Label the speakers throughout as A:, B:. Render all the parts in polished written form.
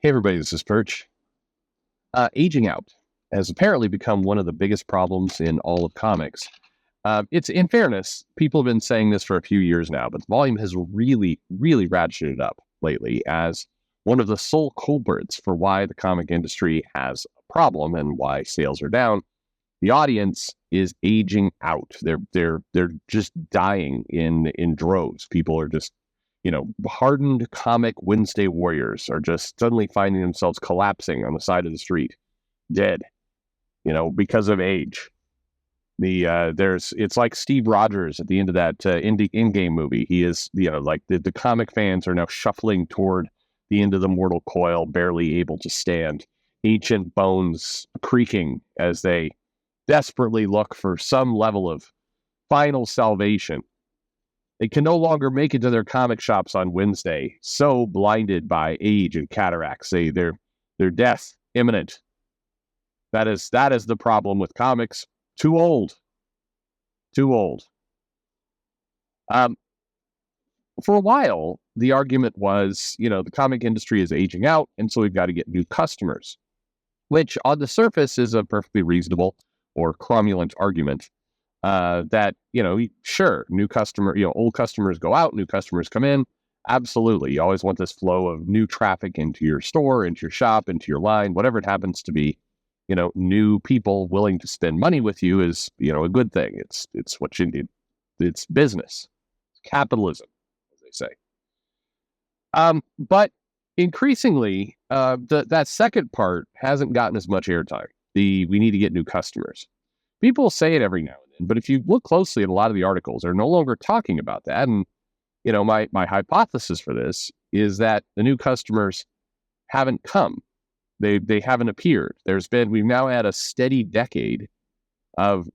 A: Hey everybody, this is Perch. Aging out has apparently become one of the biggest problems in all of comics. It's in fairness, people have been saying this for a few years now, but the volume has really ratcheted up lately as one of the sole culprits for why the comic industry has a problem and why sales are down. The audience is aging out. They're just dying in droves. People are just hardened comic Wednesday warriors are just suddenly finding themselves collapsing on the side of the street, dead, because of age. It's like Steve Rogers at the end of that in-game movie. He is, like the comic fans are now shuffling toward the end of the mortal coil, barely able to stand, ancient bones creaking as they desperately look for some level of final salvation. They can no longer make it to their comic shops on Wednesday, so blinded by age and cataracts. Their death imminent. That is the problem with comics. Too old. Too old. For a while, the argument was, the comic industry is aging out, and so we've got to get new customers, which on the surface is a perfectly reasonable or cromulent argument. That, sure, new customer, old customers go out, new customers come in. Absolutely. You always want this flow of new traffic into your store, into your shop, into your line, whatever it happens to be. New people willing to spend money with you is, a good thing. It's what you need. It's business, it's capitalism, as they say. But increasingly, that second part hasn't gotten as much airtime. We need to get new customers. People say it every now and then, but if you look closely at a lot of the articles, they're no longer talking about that. And, my hypothesis for this is that the new customers haven't come. They haven't appeared. We've now had a steady decade of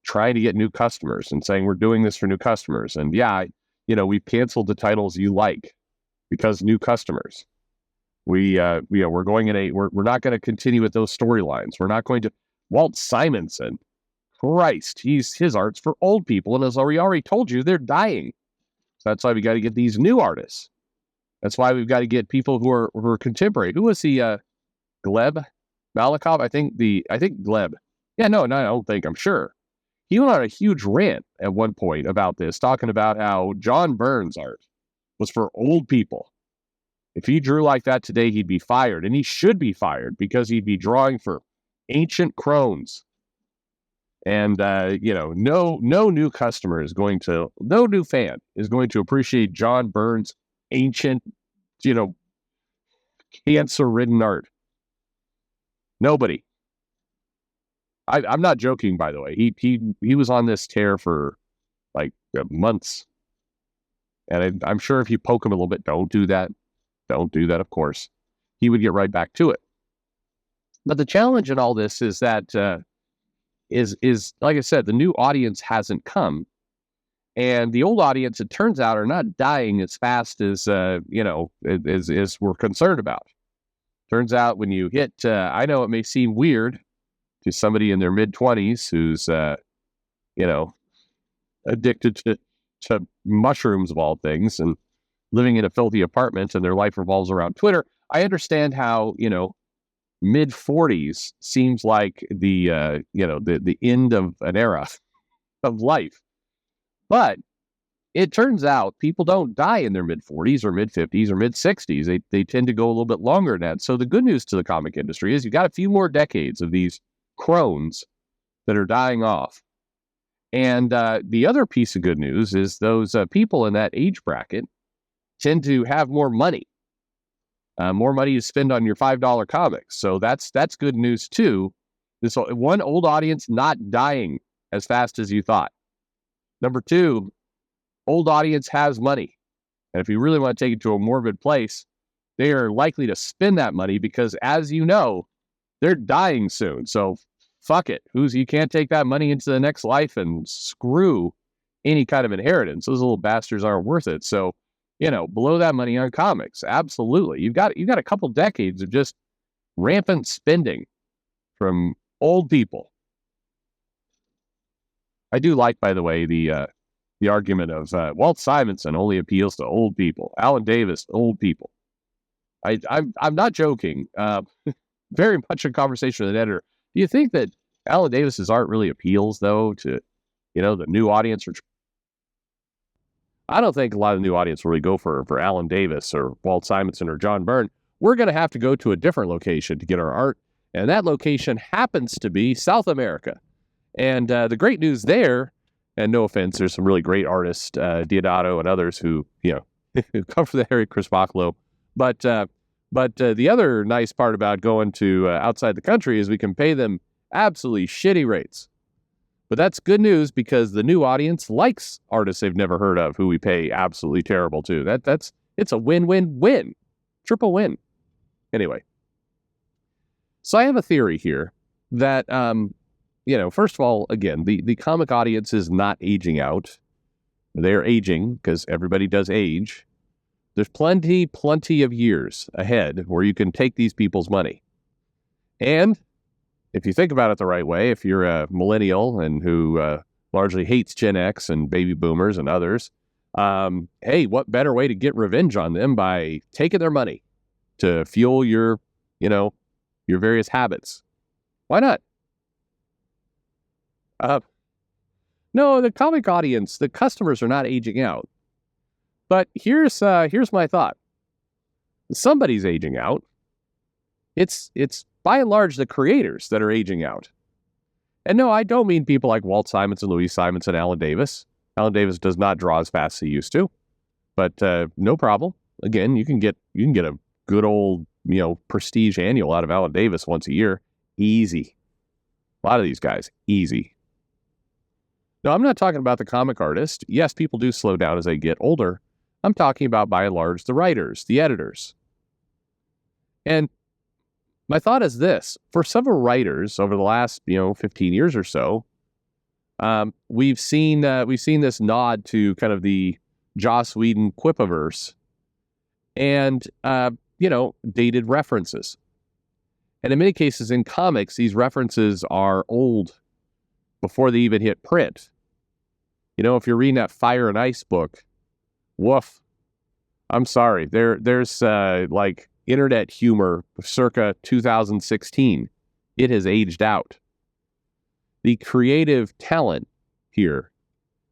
A: trying to get new customers and saying we're doing this for new customers. And we've canceled the titles you like because new customers. We're not going to continue with those storylines. We're not going to. Walt Simonson, Christ, his art's for old people, and as we already told you, they're dying. So that's why we got to get these new artists. That's why we've got to get people who are contemporary. Who was the Gleb Malakov? I think Gleb. Yeah, no, I don't think. I'm sure he went on a huge rant at one point about this, talking about how John Byrne's art was for old people. If he drew like that today, he'd be fired, and he should be fired because he'd be drawing for ancient crones. And, no new customer is going to, no new fan is going to appreciate John Byrne's ancient, cancer-ridden art. Nobody. I'm not joking, by the way. He was on this tear for like months. And I'm sure if you poke him a little bit, don't do that, of course. He would get right back to it. But the challenge in all this is that, is like I said, the new audience hasn't come. And the old audience, it turns out, are not dying as fast as, as we're concerned about. Turns out when you hit, I know it may seem weird to somebody in their mid-20s who's, addicted to mushrooms of all things and living in a filthy apartment and their life revolves around Twitter. I understand how, mid-40s seems like the end of an era of life. But it turns out people don't die in their mid-40s or mid-50s or mid-60s. They tend to go a little bit longer than that. So the good news to the comic industry is you've got a few more decades of these crones that are dying off. And the other piece of good news is those people in that age bracket tend to have more money. More money to spend on your $5 comics. So that's good news too. This one old audience not dying as fast as you thought. Number two, old audience has money. And if you really want to take it to a morbid place, they are likely to spend that money because, as you know, they're dying soon. So fuck it. You can't take that money into the next life and screw any kind of inheritance. Those little bastards aren't worth it. So, blow that money on comics. Absolutely. You've got a couple decades of just rampant spending from old people. I do like, by the way, the argument of Walt Simonson only appeals to old people. Alan Davis, old people. I'm not joking. Very much a conversation with an editor. Do you think that Alan Davis's art really appeals, though, to, the new audience? I don't think a lot of the new audience will really go for Alan Davis or Walt Simonson or John Byrne. We're going to have to go to a different location to get our art, and that location happens to be South America. And the great news there, and no offense, there's some really great artists, Diodato and others who, who come from the Harry Crispacolo. But the other nice part about going to outside the country is we can pay them absolutely shitty rates. But that's good news because the new audience likes artists they've never heard of who we pay absolutely terrible to. It's a win-win-win. Triple win. Anyway. So I have a theory here that, first of all, again, the comic audience is not aging out. They're aging because everybody does age. There's plenty of years ahead where you can take these people's money. And if you think about it the right way, if you're a millennial and who largely hates Gen X and baby boomers and others, hey, what better way to get revenge on them by taking their money to fuel your various habits? Why not? No, the comic audience, the customers are not aging out. But here's my thought. Somebody's aging out. It's by and large the creators that are aging out. And no, I don't mean people like Walt Simonson, Louise Simonson, Alan Davis. Alan Davis does not draw as fast as he used to. But no problem. Again, you can get a good old, prestige annual out of Alan Davis once a year. Easy. A lot of these guys, easy. No, I'm not talking about the comic artist. Yes, people do slow down as they get older. I'm talking about, by and large, the writers, the editors. And my thought is this. For several writers over the last, 15 years or so, we've seen this nod to kind of the Joss Whedon Quipiverse and, dated references. And in many cases in comics, these references are old before they even hit print. If you're reading that Fire and Ice book, woof. I'm sorry. There's internet humor circa 2016. It has aged out. The creative talent here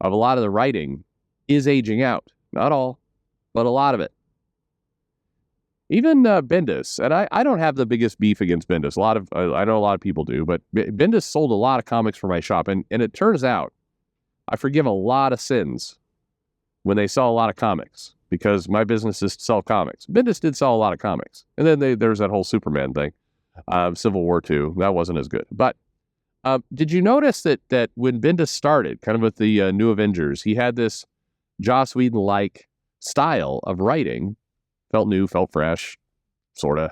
A: of a lot of the writing is aging out. Not all, but a lot of it. Even Bendis, and I don't have the biggest beef against Bendis. I know a lot of people do, but Bendis sold a lot of comics for my shop, and it turns out I forgive a lot of sins when they sell a lot of comics because my business is to sell comics. Bendis did sell a lot of comics, and then there's that whole Superman thing, Civil War II. That wasn't as good. But did you notice that when Bendis started, kind of with the New Avengers, he had this Joss Whedon-like style of writing. Felt new, felt fresh, sort of.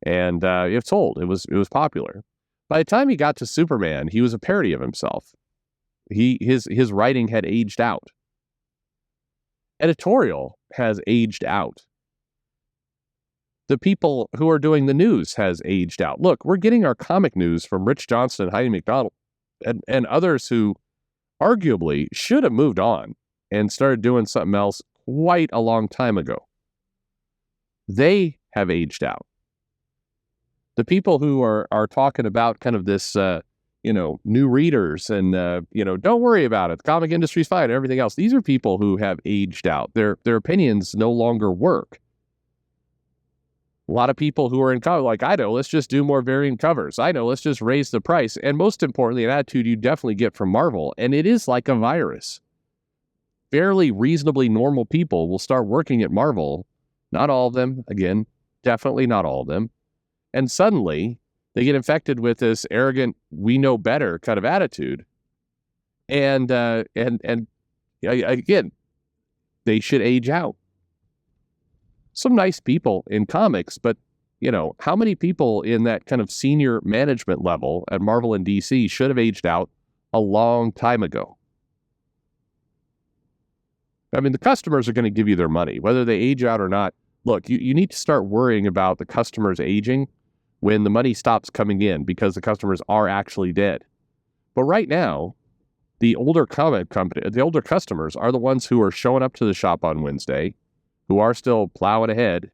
A: And it sold. It was popular. By the time he got to Superman, he was a parody of himself. His writing had aged out. Editorial has aged out. The people who are doing the news has aged out. Look, we're getting our comic news from Rich Johnston and Heidi McDonald and others who arguably should have moved on and started doing something else quite a long time ago. They have aged out. The people who are talking about kind of this, new readers and, don't worry about it. The comic industry's fine. Everything else. These are people who have aged out. Their opinions no longer work. A lot of people who are in comic, like, I know, let's just do more variant covers. I know, let's just raise the price. And most importantly, an attitude you definitely get from Marvel. And it is like a virus. Fairly reasonably normal people will start working at Marvel. Not all of them, again, definitely not all of them. And suddenly, they get infected with this arrogant, we know better kind of attitude. And again, they should age out. Some nice people in comics, but, how many people in that kind of senior management level at Marvel and DC should have aged out a long time ago? I mean, the customers are going to give you their money, whether they age out or not. Look, you need to start worrying about the customers aging when the money stops coming in because the customers are actually dead. But right now, the older customers are the ones who are showing up to the shop on Wednesday, who are still plowing ahead.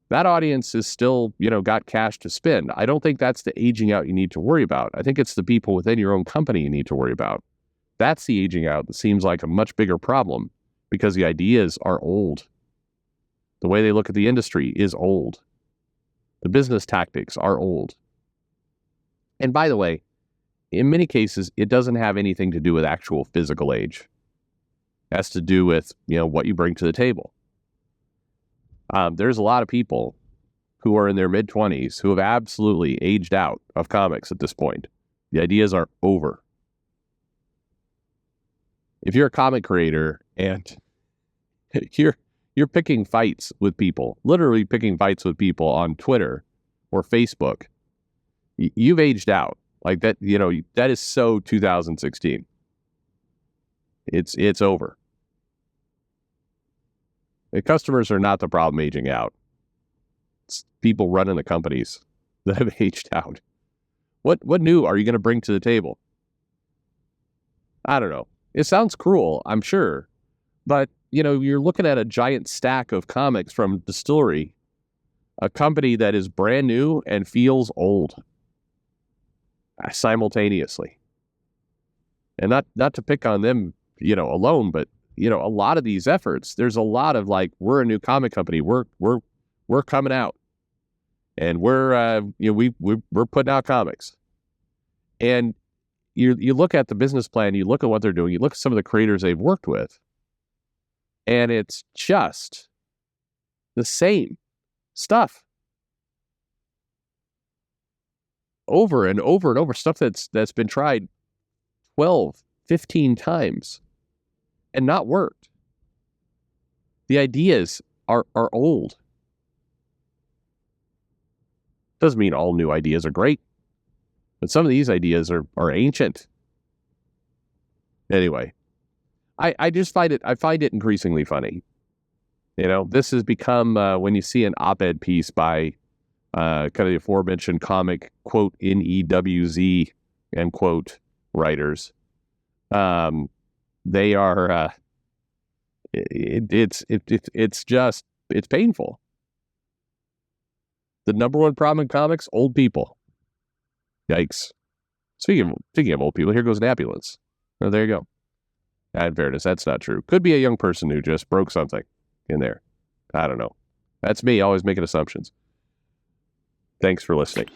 A: That audience is still, got cash to spend. I don't think that's the aging out you need to worry about. I think it's the people within your own company you need to worry about. That's the aging out that seems like a much bigger problem because the ideas are old. The way they look at the industry is old. The business tactics are old. And by the way, in many cases, it doesn't have anything to do with actual physical age. It has to do with, what you bring to the table. There's a lot of people who are in their mid-20s who have absolutely aged out of comics at this point. The ideas are over. If you're a comic creator and you're picking fights with people, literally picking fights with people on Twitter or Facebook, you've aged out. Like that, that is so 2016. It's over. The customers are not the problem aging out. It's people running the companies that have aged out. What new are you going to bring to the table? I don't know. It sounds cruel, I'm sure. But, you're looking at a giant stack of comics from Distillery, a company that is brand new and feels old simultaneously. And not to pick on them, alone, but a lot of these efforts, there's a lot of like, we're a new comic company. We're coming out and we're putting out comics. And you look at the business plan, you look at what they're doing, you look at some of the creators they've worked with, and it's just the same stuff over and over and over, stuff that's been tried 12, 15 times and not worked. The ideas are old. Doesn't mean all new ideas are great, but some of these ideas are ancient. Anyway, I just find it increasingly funny. This has become when you see an op-ed piece by kind of the aforementioned comic quote NEWZ end quote writers. They are it's painful. The number one problem in comics: old people. Yikes. Speaking of old people, here goes an ambulance. Oh, there you go. In fairness, that's not true. Could be a young person who just broke something in there. I don't know. That's me, always making assumptions. Thanks for listening.